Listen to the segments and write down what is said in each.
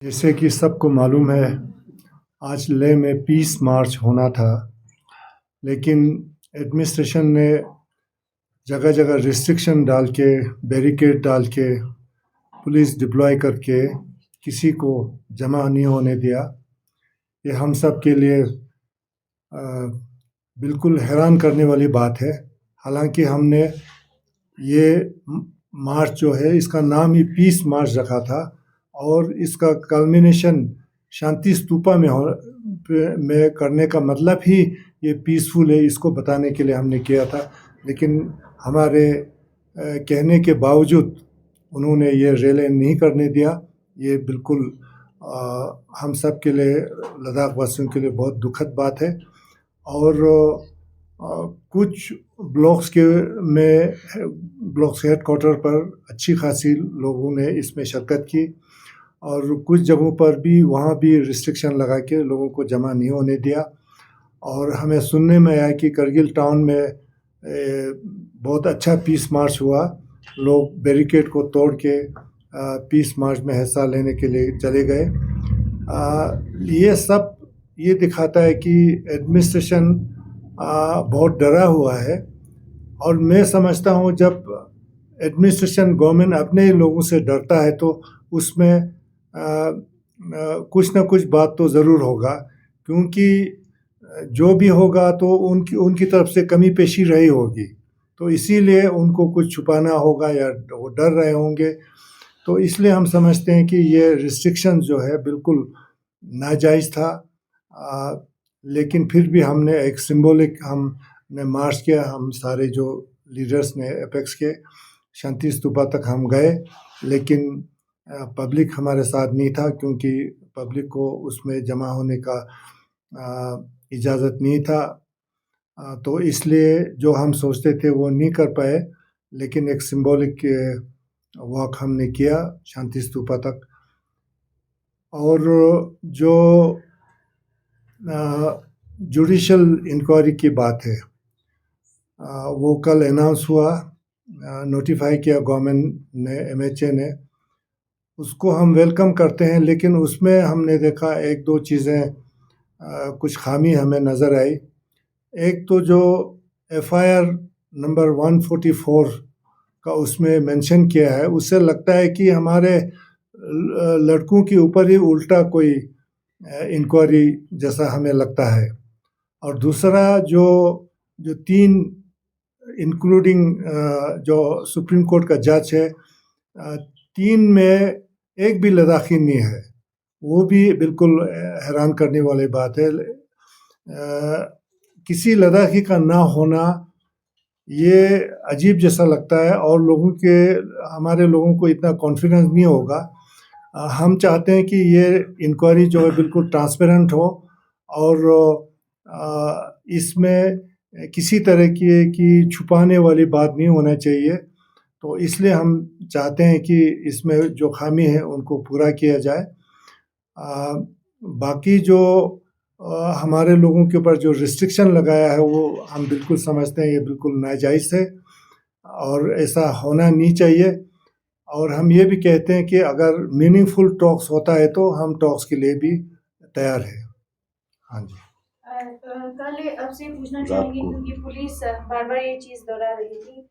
जैसे कि सबको मालूम है, आज लेह में पीस मार्च होना था, लेकिन एडमिनिस्ट्रेशन ने जगह जगह रिस्ट्रिक्शन डाल के, बैरिकेड डाल के, पुलिस डिप्लॉय करके किसी को जमा नहीं होने दिया। ये हम सब के लिए बिल्कुल हैरान करने वाली बात है। हालांकि हमने ये मार्च जो है इसका नाम ही पीस मार्च रखा था और इसका कल्मिनेशन शांति स्तूपा में करने का मतलब ही ये पीसफुल है, इसको बताने के लिए हमने किया था। लेकिन हमारे कहने के बावजूद उन्होंने ये रैली नहीं करने दिया। ये बिल्कुल हम सब के लिए, लद्दाख वासियों के लिए बहुत दुखद बात है। और कुछ ब्लॉक्स हेडक्वार्टर पर अच्छी खासी लोगों ने इसमें शिरकत की और कुछ जगहों पर भी वहाँ भी रिस्ट्रिक्शन लगा के लोगों को जमा नहीं होने दिया। और हमें सुनने में आया कि करगिल टाउन में बहुत अच्छा पीस मार्च हुआ। लोग बैरिकेड को तोड़ के पीस मार्च में हिस्सा लेने के लिए चले गए। ये सब ये दिखाता है कि एडमिनिस्ट्रेशन बहुत डरा हुआ है। और मैं समझता हूँ जब एडमिनिस्ट्रेशन, गवर्नमेंट अपने ही लोगों से डरता है तो उसमें कुछ ना कुछ बात तो ज़रूर होगा, क्योंकि जो भी होगा तो उनकी तरफ से कमी पेशी रही होगी, तो इसीलिए उनको कुछ छुपाना होगा या वो डर रहे होंगे। तो इसलिए हम समझते हैं कि ये रिस्ट्रिक्शन जो है बिल्कुल नाजायज़ था। लेकिन फिर भी हमने एक सिंबॉलिक हमने मार्च किया। हम सारे जो लीडर्स ने एपेक्स के शांति स्तूपा तक हम गए, लेकिन पब्लिक हमारे साथ नहीं था, क्योंकि पब्लिक को उसमें जमा होने का इजाज़त नहीं था। तो इसलिए जो हम सोचते थे वो नहीं कर पाए, लेकिन एक सिंबॉलिक वॉक हमने किया शांति स्तूपा तक। और जो जुडिशल इंक्वायरी की बात है, वो कल अनाउंस हुआ, नोटिफाई किया गवर्नमेंट ने, एमएचए ने। उसको हम वेलकम करते हैं, लेकिन उसमें हमने देखा एक दो चीज़ें, कुछ खामी हमें नज़र आई। एक तो जो एफआईआर नंबर 144 का उसमें मेंशन किया है, उससे लगता है कि हमारे लड़कों के ऊपर ही उल्टा कोई इंक्वायरी जैसा हमें लगता है। और दूसरा जो 3 इंक्लूडिंग जो सुप्रीम कोर्ट का जज है, 3 में एक भी लद्दाखी नहीं है, वो भी बिल्कुल हैरान करने वाली बात है। किसी लद्दाखी का ना होना ये अजीब जैसा लगता है, और हमारे लोगों को इतना कॉन्फिडेंस नहीं होगा। हम चाहते हैं कि ये इंक्वायरी जो है बिल्कुल ट्रांसपेरेंट हो और इसमें किसी तरह की छुपाने वाली बात नहीं होना चाहिए। तो इसलिए हम चाहते हैं कि इसमें जो खामी है उनको पूरा किया जाए। बाकी जो हमारे लोगों के ऊपर जो रिस्ट्रिक्शन लगाया है वो हम बिल्कुल समझते हैं ये बिल्कुल नाजायज़ है और ऐसा होना नहीं चाहिए। और हम ये भी कहते हैं कि अगर मीनिंगफुल टॉक्स होता है तो हम टॉक्स के लिए भी तैयार हैं। हाँ जी। कल आपसे पूछना चाहेंगे, क्योंकि पुलिस बार बार ये चीज़ दोहरा रही थी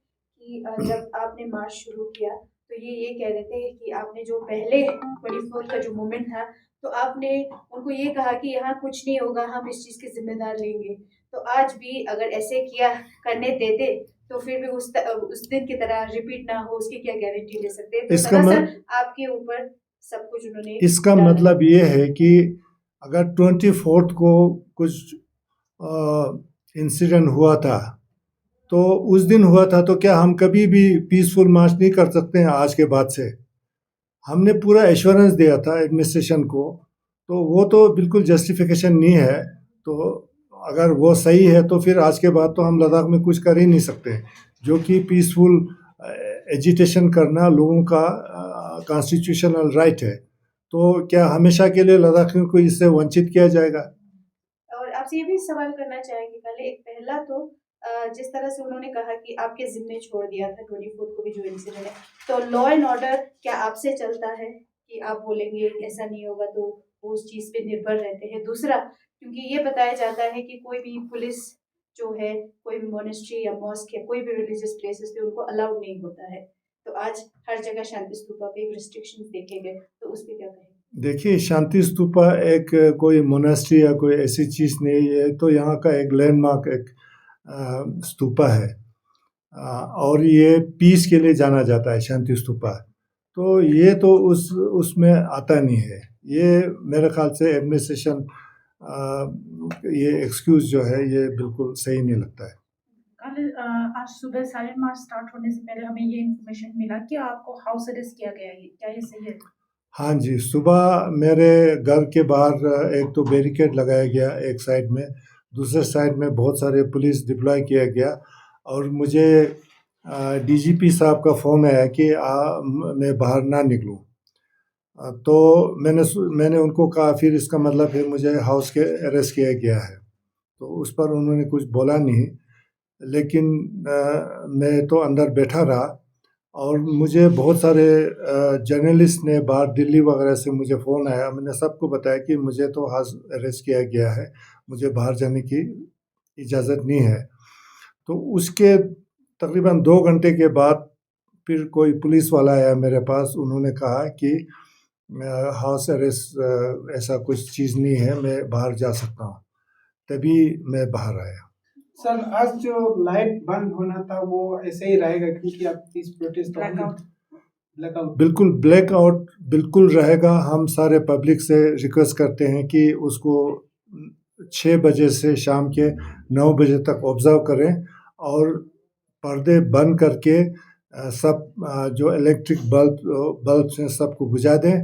कि जब आपने मार्च शुरू किया तो ये कह रहे थे कि आपने जो पहले 24 का जो मोमेंट था, तो आपने उनको ये कहा कि यहाँ कुछ नहीं होगा, हम इस चीज़ के जिम्मेदार लेंगे। तो आज भी अगर ऐसे किया करने देते तो फिर भी उस दिन की तरह रिपीट ना हो, उसकी क्या गारंटी ले सकते हैं? तो दरअसल आपके ऊपर सब कुछ उन्होंने इसका मतलब ये है कि अगर 24 को कुछ इंसिडेंट हुआ था तो उस दिन हुआ था, तो क्या हम कभी भी पीसफुल मार्च नहीं कर सकते हैं आज के बाद से? हमने पूरा एश्योरेंस दिया था एडमिनिस्ट्रेशन को, तो वो तो बिल्कुल जस्टिफिकेशन नहीं है। तो अगर वो सही है तो फिर आज के बाद तो हम लद्दाख में कुछ कर ही नहीं सकते, जो कि पीसफुल एजिटेशन करना लोगों का कॉन्स्टिट्यूशनल राइट है। तो क्या हमेशा के लिए लद्दाखियों को इससे वंचित किया जाएगा? और आपसे ये भी सवाल करना चाहेंगे, पहले एक पहला तो जिस तरह से उन्होंने कहा कि आपके ज़िम्मे छोड़ दिया था 24 को भी जो इंसिडेंट है, तो लॉ एंड ऑर्डर क्या आपसे चलता है? कि आप बोलेंगे ऐसा नहीं होगा तो वो उस चीज़ पे निर्भर रहते हैं। दूसरा, क्योंकि ये बताया जाता है कि कोई भी पुलिस जो है, कोई भी मोनेस्ट्री या मॉस्क या कोई भी रिलीजियस प्लेसेस पे उनको अलाउड नहीं होता है। तो आज हर जगह शांति स्तूपा पे रिस्ट्रिक्शंस देखे गए, तो उस पे क्या कहेंगे? देखिए, शांति स्तूपा एक कोई मोनास्ट्री या कोई ऐसी चीज़ नहीं है, तो यहाँ का एक लैंडमार्क एक स्तूपा है। और ये पीस के लिए जाना जाता है शांति स्तूपा। तो ये तो उसमें आता नहीं है। ये मेरे ख्याल से एडमिनिस्ट्रेशन ये एक्सक्यूज़ जो है ये बिल्कुल सही नहीं लगता है। कल आज सुबह साइलेंट मार्च स्टार्ट होने से पहले हमें ये इन्फॉर्मेशन मिला कि आपको हाउस अरेस्ट किया गया है, क्या ये सही है? हाँ जी, सुबह मेरे घर के बाहर एक तो बैरिकेड लगाया गया एक साइड में, दूसरे साइड में बहुत सारे पुलिस डिप्लॉय किया गया और मुझे डीजीपी साहब का फ़ोन आया कि मैं बाहर ना निकलूं। तो मैंने उनको कहा फिर इसका मतलब है मुझे हाउस के अरेस्ट किया गया है। तो उस पर उन्होंने कुछ बोला नहीं, लेकिन मैं तो अंदर बैठा रहा और मुझे बहुत सारे जर्नलिस्ट ने बाहर दिल्ली वगैरह से मुझे फ़ोन आया। मैंने सबको बताया कि मुझे तो हाउस अरेस्ट किया गया है, मुझे बाहर जाने की इजाज़त नहीं है। तो उसके तकरीबन 2 घंटे के बाद फिर कोई पुलिस वाला आया मेरे पास, उन्होंने कहा कि हाउस अरेस्ट ऐसा कुछ चीज़ नहीं है, मैं बाहर जा सकता हूँ। तभी मैं बाहर आया। सर, आज जो लाइट बंद होना था वो ऐसे ही रहेगा क्योंकि आप इस प्रोटेस्ट ब्लैकआउट बिल्कुल ब्लैकआउट बिल्कुल रहेगा। हम सारे पब्लिक से रिक्वेस्ट करते हैं कि उसको 6 बजे से शाम के 9 बजे तक ऑब्ज़र्व करें और पर्दे बंद करके सब जो इलेक्ट्रिक बल्ब्स हैं सबको बुझा दें।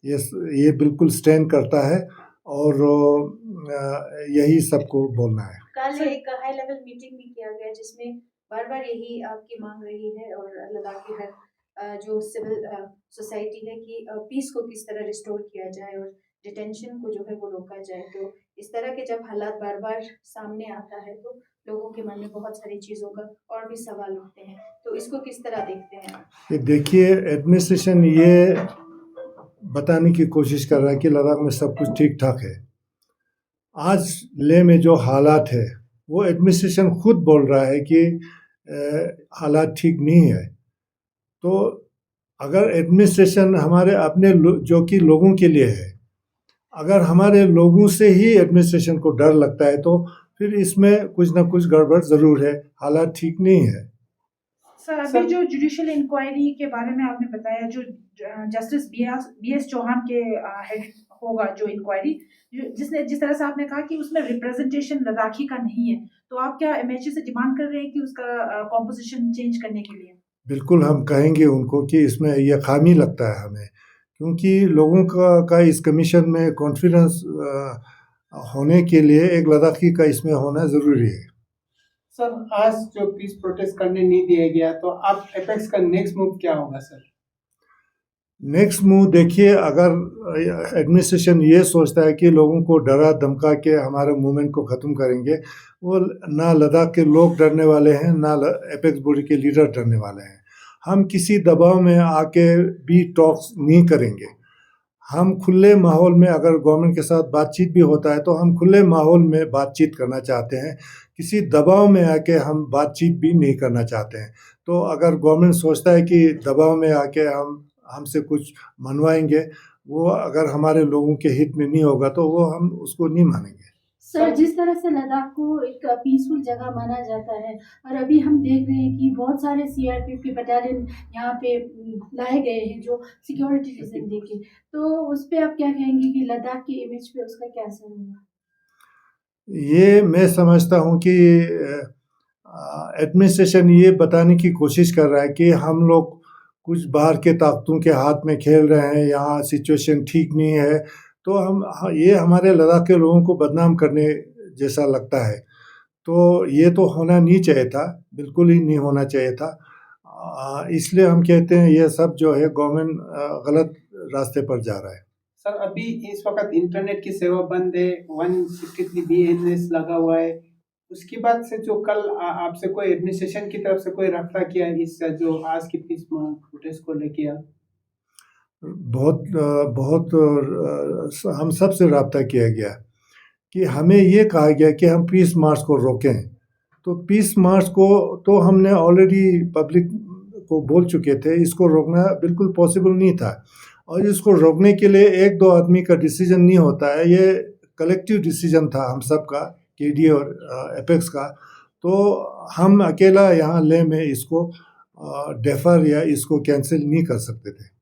ये बिल्कुल स्टैंड करता है और यही सबको बोलना है। कल एक हाई लेवल मीटिंग भी किया गया जिसमें बार-बार यही आपकी मांग रही है और लद्दाख की हर जो सिविल सोसाइटी है कि पीस को किस तरह रिस्टोर किया जाए और डिटेंशन को जो है वो रोका जाए। तो इस तरह के जब हालात बार-बार सामने आता है तो लोगों के मन में बहुत सारी चीज़ों का और भी सवाल उठते हैं। तो इसको किस तरह देखते हैं आप? ये देखिए, एडमिनिस्ट्रेशन ये बताने की कोशिश कर रहा है कि लद्दाख में सब कुछ ठीक-ठाक है। आज लेह में जो हालात है वो एडमिनिस्ट्रेशन खुद बोल रहा है कि हालात ठीक नहीं है। तो अगर एडमिनिस्ट्रेशन हमारे अपने जो कि लोगों के लिए है, अगर हमारे लोगों से ही एडमिनिस्ट्रेशन को डर लगता है तो फिर इसमें कुछ ना कुछ गड़बड़ ज़रूर है, हालात ठीक नहीं है। सर, अभी जो जुडिशियल इंक्वायरी के बारे में आपने बताया, जो जस्टिस BS चौहान के हेड होगा जो इंक्वायरी, जिस तरह से आपने कहा कि उसमें रिप्रेजेंटेशन लद्दाखी का नहीं है, तो आप क्या MHA से डिमांड कर रहे हैं कि उसका कॉम्पोजिशन चेंज करने के लिए? बिल्कुल हम कहेंगे उनको कि इसमें यह खामी लगता है हमें, क्योंकि लोगों का इस कमीशन में कॉन्फिडेंस होने के लिए एक लद्दाखी का इसमें होना ज़रूरी है। सर, आज जो पीस प्रोटेस्ट करने नहीं दिया गया तो आप एपेक्स का नेक्स्ट मूव क्या होगा सर? नेक्स्ट मूव देखिए, अगर एडमिनिस्ट्रेशन ये सोचता है कि लोगों को डरा धमका के हमारे मूवमेंट को ख़त्म करेंगे, वो ना लद्दाख के लोग डरने वाले हैं, ना एपेक्स बॉडी के लीडर डरने वाले हैं। हम किसी दबाव में आके भी टॉक्स नहीं करेंगे। हम खुले माहौल में, अगर गवर्नमेंट के साथ बातचीत भी होता है तो हम खुले माहौल में बातचीत करना चाहते हैं, किसी दबाव में आके हम बातचीत भी नहीं करना चाहते हैं। तो अगर गवर्नमेंट सोचता है कि दबाव में आके हमसे कुछ मनवाएंगे, वो अगर हमारे लोगों के हित में नहीं होगा तो वो हम उसको नहीं मानेंगे। सर, जिस तरह से लद्दाख को एक पीसफुल जगह माना जाता है और अभी हम देख रहे हैं कि बहुत सारे CRPF के बटालियन यहाँ पे लाए गए हैं जो सिक्योरिटी रीजन देके, तो उस पर आप क्या कहेंगे कि लद्दाख के इमेज पे उसका क्या असर होगा? ये मैं समझता हूँ कि एडमिनिस्ट्रेशन ये बताने की कोशिश कर रहा है कि हम लोग कुछ बाहर के ताकतों के हाथ में खेल रहे हैं, यहाँ सिचुएशन ठीक नहीं है, तो ये हमारे लद्दाख के लोगों को बदनाम करने जैसा लगता है। तो ये तो होना नहीं चाहिए था, बिल्कुल ही नहीं होना चाहिए था। इसलिए हम कहते हैं ये सब जो है गवर्नमेंट गलत रास्ते पर जा रहा है। सर, अभी इस वक्त इंटरनेट की सेवा बंद है, 163 BNS लगा हुआ है। उसके बाद से जो कल आपसे कोई एडमिनिस्ट्रेशन की तरफ से कोई रब्ता किया इस जो आज की पीस प्रोटेस्ट को लेके? बहुत हम सब से रब्ता किया गया कि हमें ये कहा गया कि हम पीस मार्च को रोकें। तो पीस मार्च को तो हमने ऑलरेडी पब्लिक को बोल चुके थे, इसको रोकना बिल्कुल पॉसिबल नहीं था। और इसको रोकने के लिए एक दो आदमी का डिसीजन नहीं होता है, ये कलेक्टिव डिसीजन था हम सब का, केडी और एपेक्स का। तो हम अकेला यहाँ ले में इसको डेफर या इसको कैंसिल नहीं कर सकते थे।